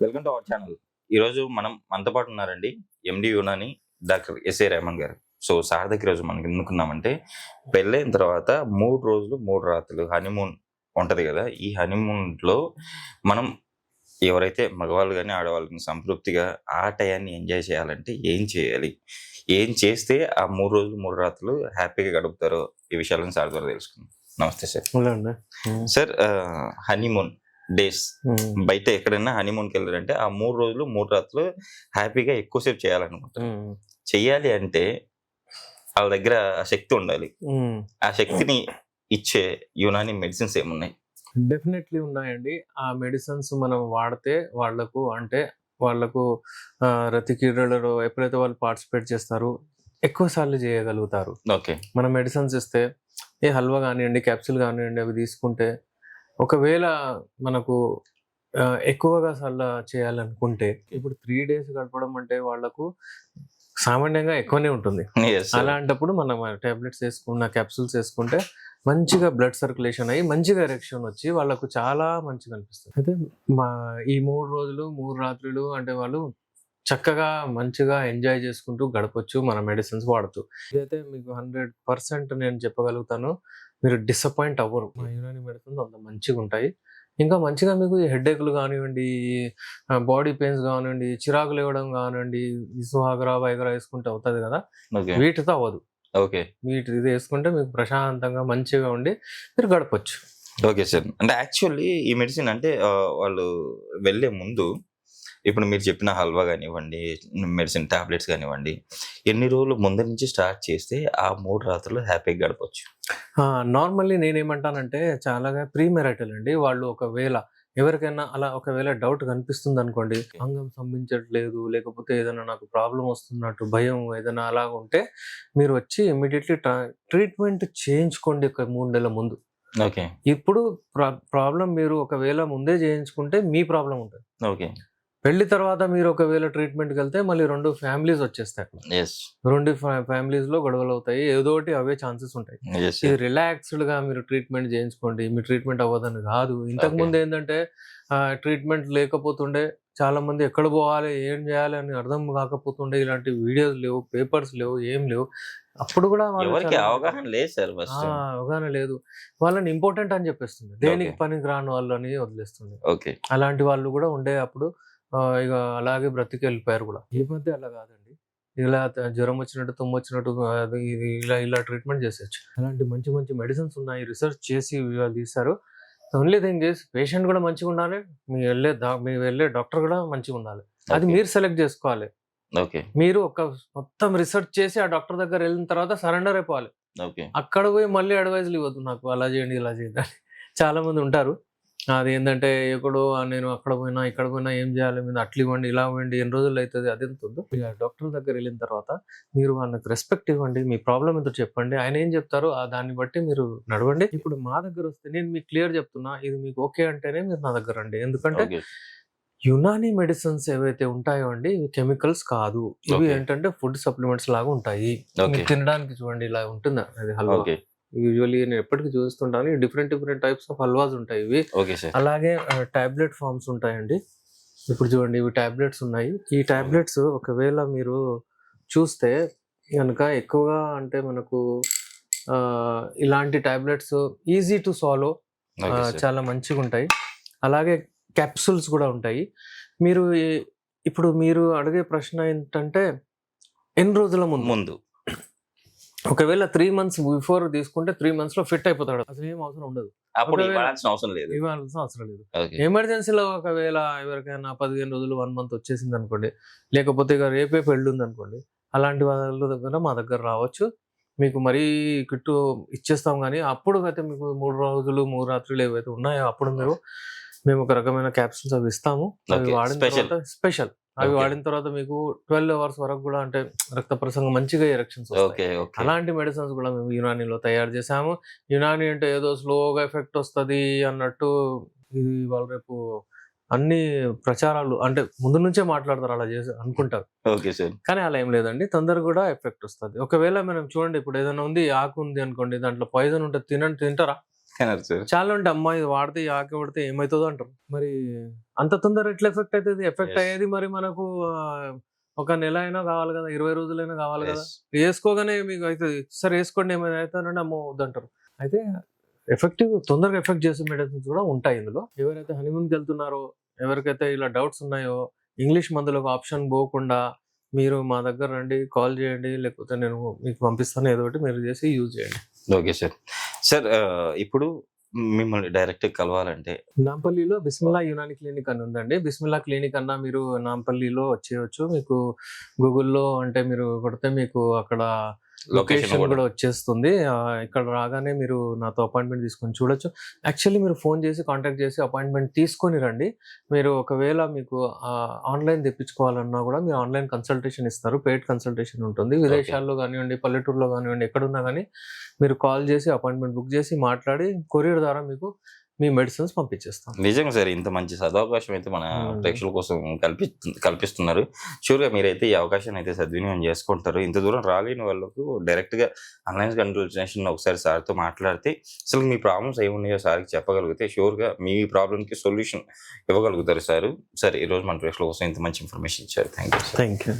Welcome to our channel. ఈరోజు మనతో పాటు ఉన్నారండి ఎండి యునాని డాక్టర్ ఎస్ఏ రెహమాన్ గారు. సో సార్ దగ్గర ఈరోజు మనకి ఎందుకున్నామంటే, పెళ్ళైన తర్వాత 3 రోజులు 3 రాత్రులు హనీమూన్ ఉంటది కదా! ఈ హనీమూన్‌లో మనం ఎవరైతే మగవాళ్ళు గాని, ఆడవాళ్ళు గాని సంతృప్తిగా ఆ టయాన్ని ఎంజాయ్ చేయాలంటే ఏం చేయాలి? ఏం చేస్తే ఆ 3 రోజులు 3 రాత్రులు హ్యాపీగా గడుపుతారో ఈ విషయాలను సార్ ద్వారా తెలుసుకుందాం. నమస్తే సార్. హలో అండి. సార్ హనీమూన్ డేస్ బయట ఎక్కడైనా హనీమూన్‌కెళ్లారంటే ఆ 3 రోజులు 3 రాత్రులు హ్యాపీగా ఎక్కువ సేపు చేయాలనుకుంటారు. చెయ్యాలి అంటే ఆళ్ళ దగ్గర ఆ శక్తి ఉండాలి. ఆ శక్తిని ఇచ్చే యునాని మెడిసిన్స్ ఏమున్నాయి? డెఫినెట్లీ ఉన్నాయండి. ఆ మెడిసిన్స్ మనం వాడితే వాళ్ళకు రతి క్రీడలలో ఎప్పుడైతే వాళ్ళు పార్టిసిపేట్ చేస్తారో ఎక్కువ సార్లు చేయగలుగుతారు. ఓకే. మనం మెడిసిన్స్ ఇస్తే ఏ హల్వా గానియండి, క్యాప్సూల్ గానియండి అవి తీసుకుంటే ఒకవేళ మనకు ఎక్కువగా సార్లు చేయాలనుకుంటే ఇప్పుడు 3 డేస్ గడపడం అంటే వాళ్ళకు సామాన్యంగా ఎక్కువనే ఉంటుంది. Yes sir. అలాంటప్పుడు మనం టాబ్లెట్స్ క్యాప్సూల్స్ వేసుకుంటే మంచిగా బ్లడ్ సర్క్యులేషన్ అయ్యి మంచిగా ఎరెక్షన్ వచ్చి వాళ్ళకు చాలా మంచిగా అనిపిస్తుంది. అయితే ఈ 3 రోజులు 3 రాత్రులు అంటే వాళ్ళు చక్కగా మంచిగా ఎంజాయ్ చేసుకుంటూ గడపొచ్చు మన మెడిసిన్స్ వాడుతూ. ఇదైతే మీకు 100% నేను చెప్పగలుగుతాను. మీరు డిసప్పాయింట్ అవ్వరు. మా యునాని మెడిసిన్స్ అంత మంచిగుంటాయి. ఇంకా మంచిగా మీకు ఈ హెడ్‌ఏక్‌లు గానివ్వండి, బాడీ పెయిన్స్ గానివ్వండి, చిరాకు లేవడం గానివ్వండి, ఈ సుహాగ్రా, వైగ్రా ఏసుకుంటే అవుతది గదా! ఓకే. వీటితో అవ్వదు. ఓకే. ఇది ఏసుకుంటే మీకు ప్రశాంతంగా మంచిగా ఉండి మీరు గడపొచ్చు. Okay sir. అంటే యాక్చువల్లీ ఈ మెడిసిన్ అంటే వాళ్ళు వెళ్ళే ముందు ఇప్పుడు మీరు చెప్పిన హల్వా గానివ్వండి, మెడిసిన్ టాబ్లెట్స్ గానివ్వండి, ఎన్ని రోజులు ముందు నుంచి స్టార్ట్ చేస్తే ఆ 3 రాత్రులు హ్యాపీగా గడపొచ్చు? నార్మల్లీ నేనేమంటానంటే చాలాగా ప్రీమెరైటల్ అండి. వాళ్ళు ఒకవేళ ఎవరికైనా అలా ఒకవేళ డౌట్ కనిపిస్తుందనుకోండి, అంగం స్తంభించట్లేదు, లేకపోతే ఏదైనా నాకు ప్రాబ్లమ్ వస్తున్నట్టు భయం ఏదైనా అలాగా ఉంటే, మీరు వచ్చి ఇమ్మీడియేట్‌లీ ట్రీట్మెంట్ చేయించుకోండి ఒక 3 నెలల ముందు. ఓకే. ఇప్పుడు ప్రాబ్లమ్ మీరు ఒకవేళ ముందే చేయించుకుంటే మీ ప్రాబ్లమ్ ఉంటది. ఓకే. పెళ్లి తర్వాత మీరు ఒకవేళ ట్రీట్మెంట్‌కెళ్తే మళ్ళీ 2 ఫ్యామిలీస్ వచ్చేస్తాయి అక్కడ. యెస్. 2 ఫ్యామిలీస్‌లో గొడవలవుతాయి. ఏదో ఒకటి అవే ఛాన్సెస్ ఉంటాయి. యెస్ ఇది సార్. రిలాక్స్‌డ్‌గా మీరు ట్రీట్మెంట్ చేయించుకోండి. మీ ట్రీట్మెంట్ అవ్వదని కాదు. ఇంతకుముందు ఏందంటే ట్రీట్మెంట్ లేకపోతుండే చాలామంది ఎక్కడ పోవాలి? ఏం చేయాలి? అని అర్థం కాకపోతుండే. ఇలాంటి వీడియోస్ లేవు, పేపర్స్ లేవు, ఏం లేవు. అప్పుడు కూడా వాళ్ళు ఎవరికీ చాలా అవగాహన లేదు సార్ ఫస్ట్. అవగాహన లేదు. వాళ్ళని ఇంపార్టెంట్ అని చెప్పేస్తుంది. దేనికి పనికి రాని వాళ్ళని వదిలేస్తుంది. ఓకే. అలాంటి వాళ్ళు కూడా ఉండే అప్పుడు ఇగ అలాగే బ్రతికెళ్ళిపోయారు గూడా. ఈ మధ్య అలా గాదండి. ఇలా జ్వరం వచ్చినట్టు, తుమ్మొచ్చినట్టు అది ఇది ఇలా ట్రీట్మెంట్ చేసేయొచ్చు. అలాంటి మంచి మంచి మెడిసిన్స్ ఉన్నాయి. రిసర్చ్ చేసి వాళ్ళు తీశారు. ఓన్లీ థింగ్ ఈస్ పేషెంట్ గూడా మంచిగుండాలి. మీరు వెళ్ళే డాక్టర్ గూడా మంచిగుండాలి. అది ఓకే. మీరు సెలెక్ట్ జేసుకోవాలి. ఓకే. మీరు మొత్తం రిసర్చ్ చేసి ఆ డాక్టర్ దగ్గర ఎళ్ళిన తర్వాత సరెండర్ అయిపోవాలి. ఓకే. అక్కడ పోయి మళ్ళీ అడ్వైజ్‌లు ఇవ్వద్దు నాకు అలా చేయండి, ఇలా చేయండి అని. చాలామంది ఉంటారు. అదేందంటే ఎక్కడో నేను అక్కడ పోయినా, ఇక్కడ పోయినా ఏం చేయాలి? మీరు అట్లివ్వండి, ఇలా ఇవ్వండి, ఎన్ని రోజుల్లో అయితది అదంతొద్దు. ఇగ డాక్టర్ దగ్గరెళ్ళిన తర్వాత మీరు వాళ్ళకి రెస్పెక్ట్ ఇవ్వండి. మీ ప్రాబ్లమ్ ఏంటో చెప్పండి. ఆయన ఏం చెప్తారో దాన్ని బట్టి మీరు నడవండి. ఇప్పుడు మా దగ్గరొస్తే నేను మీకు క్లియర్ చెప్తున్నా. ఇది మీకు ఓకే అంటేనే మీరు నా దగ్గర రండి. ఎందుకంటే ఓకే. యునాని మెడిసిన్స్ ఏవైతే ఉంటాయో అండి ఇవి కెమికల్స్ కాదు. ఇవి ఓకే. ఏంటంటే ఫుడ్ సప్లిమెంట్స్ లాగా ఉంటాయి. ఓకే. మీరు తినడానికి చూడండి ఇలా ఉంటుంది అది హల్వా. ఓకే. యూజువల్లీ నేను ఎప్పటికి చూస్తుంటాను. డిఫరెంట్ టైప్స్ ఆఫ్ హల్వాస్ ఉంటాయి ఇవి. Okay sir. అలాగే టాబ్లెట్ ఫార్మ్స్ ఉంటాయండి. ఇప్పుడు చూడండి ఇవి టాబ్లెట్స్ ఉన్నాయి. ఈ టాబ్లెట్స్ ఒకవేళ మీరు చూస్తే గనక ఎక్కువగా అంటే మనకు ఇలాంటి tablets easy to swallow okay sir. చాలా మంచిగుంటాయి. అలాగే క్యాప్సూల్స్ కూడా ఉంటాయి. మీరు ఇప్పుడు మీరు అడిగే ప్రశ్న ఏంటంటే ఎన్ని రోజుల ముందు? ఒకవేళ 3 మంత్స్ బిఫోర్ తీసుకుంటే 3 మంత్స్‌లో ఫిట్ అయిపోతాడు. అసలేం అవసరం ఉండదు. అప్పుడు ఒకవేళ ఇవ్వాల్సిన అవసరం లేదు. ఇవ్వాల్సిన అవసరం లేదు. ఓకే. ఎమర్జెన్సీలో ఒకవేళ ఎవరికైనా 15 రోజులు, 1 మంత్ వచ్చేసిందనుకోండి, లేకపోతే ఇక రేపే పెళ్ళుందనుకోండి, అలాంటి వాళ్ళ దగ్గర మా దగ్గర రావచ్చు. మీకు మరీ కిట్టు ఇచ్చేస్తాం గానీ, అప్పుడు అయితే మీకు 3 రోజులు, 3 రాత్రులు ఏవైతే ఉన్నాయో అప్పుడు మేము ఒక రకమైన క్యాప్సూల్స్ అవి ఇస్తాము. అవి ఓకే. వాడిన స్పెషల్. తర్వాత స్పెషల్. అవి ఓకే. వాడిన తర్వాత మీకు 12 అవర్స్ వరకు గూడా అంటే రక్త ప్రసరణ మంచిగా ఎరెక్షన్స్ వస్తాయి. ఓకే. ఓకే. అలాంటి మెడిసిన్స్ గూడా మేము యునానీలో తయారు చేసాము. యునాని అంటే ఏదో స్లోగా ఎఫెక్ట్ వస్తది అన్నట్టు ఇది ఇవాళ రేపు అన్ని ప్రచారాలు అంటే ముందు నుంచే మాట్లాడతారు అలా చేసి అనుకుంటారు. Okay sir. కానీ అలా ఏం లేదండి. తొందరగా గూడా ఎఫెక్ట్ వస్తది. ఒకవేళ మనం చూడండి ఇప్పుడు ఏదైనా ఉంది ఆకు ఉంది అనుకోండి దాంట్లో పాయిజన్ ఉంటది తింటారా? తినరు సార్. చాలా ఉంటాయి, అమ్మా ఇది వాడితే ఈ ఆకు పడితే ఏమవుతుందో అంటారు. మరి అంత తొందర ఎట్లా ఎఫెక్ట్ అవుతుంది? Effect Yes. అయ్యేది మరి మనకు ఒక నెల అయినా కావాలి కదా, 20 రోజులైనా కావాలి కదా. Yes. వేసుకోగానే మీకు అవుతుంది, సరే వేసుకోండి ఏమైనా అవుతానంటే అమ్మో వద్దంటారు. అయితే ఎఫెక్టివ్ తొందరగా ఎఫెక్ట్ చేసే మెడిసిన్స్ కూడా ఉంటాయి ఇందులో. ఎవరైతే హనీమూన్కి వెళ్తున్నారో, ఎవరికైతే ఇలా డౌట్స్ ఉన్నాయో, ఇంగ్లీష్ మందులకు ఆప్షన్ పోకుండా మీరు మా దగ్గర రండి, కాల్ చేయండి, లేకపోతే నేను మీకు పంపిస్తాను, ఏదో ఒకటి మీరు చేసి యూజ్ చేయండి. Okay sir. సార్ ఇప్పుడు మిమ్మల్ని డైరెక్ట్ కలవాలంటే నాంపల్లిలో బిస్మిల్లా యునాని క్లినిక్ అని ఉందండి. బిస్మిల్లా క్లినిక్ అన్నా మీరు నాంపల్లిలో వచ్చేయచ్చు. మీకు గూగుల్‌లో అంటే మీరు కొడితే మీకు అక్కడ లొకేషన్ లొకేషన్ కూడా కూడా వచ్చేస్తుంది. ఇక్కడ రాగానే మీరు నాతో అపాయింట్మెంట్ తీసుకొని చూడొచ్చు. యాక్చువల్లీ మీరు ఫోన్ చేసి కాంటాక్ట్ చేసి అపాయింట్మెంట్ తీసుకొని రండి. మీరు ఒకవేళ మీకు ఆన్‌లైన్ తెప్పించుకోవాలన్నా కూడా మీరు ఆన్‌లైన్ కన్సల్టేషన్ ఇస్తారు. పెయిడ్ కన్సల్టేషన్ ఉంటుంది. విదేశాల్లో కానివ్వండి, పల్లెటూరులో కానివ్వండి, ఎక్కడున్నా గానీ మీరు కాల్ చేసి అపాయింట్మెంట్ బుక్ చేసి మాట్లాడి కొరియర్ ద్వారా మీకు మీ మెడిసిన్స్ పంపించేస్తాం. నిజంగా సార్ ఇంత మంచి సదవకాశం అయితే మన ప్రేక్షకుల కోసం కల్పిస్తున్నారు. షూర్‌గా మీరైతే ఈ అవకాశాన్ని అయితే సద్వినియోగం చేసుకుంటారు. ఇంత దూరం రాలేని వాళ్ళకు డైరెక్ట్‌గా ఆన్‌లైన్ కన్సల్టేషన్‌లో ఒకసారి సార్‌తో మాట్లాడితే అసలు మీ ప్రాబ్లమ్స్ ఏమున్నాయో సార్‌కి చెప్పగలిగితే షూర్‌గా మీ ప్రాబ్లమ్‌కి సొల్యూషన్ ఇవ్వగలుగుతారు సారు. సార్ ఈరోజు మన ప్రేక్షకుల కోసం ఇంత మంచి ఇన్ఫర్మేషన్ ఇచ్చారు. Thank you sir. Thank you.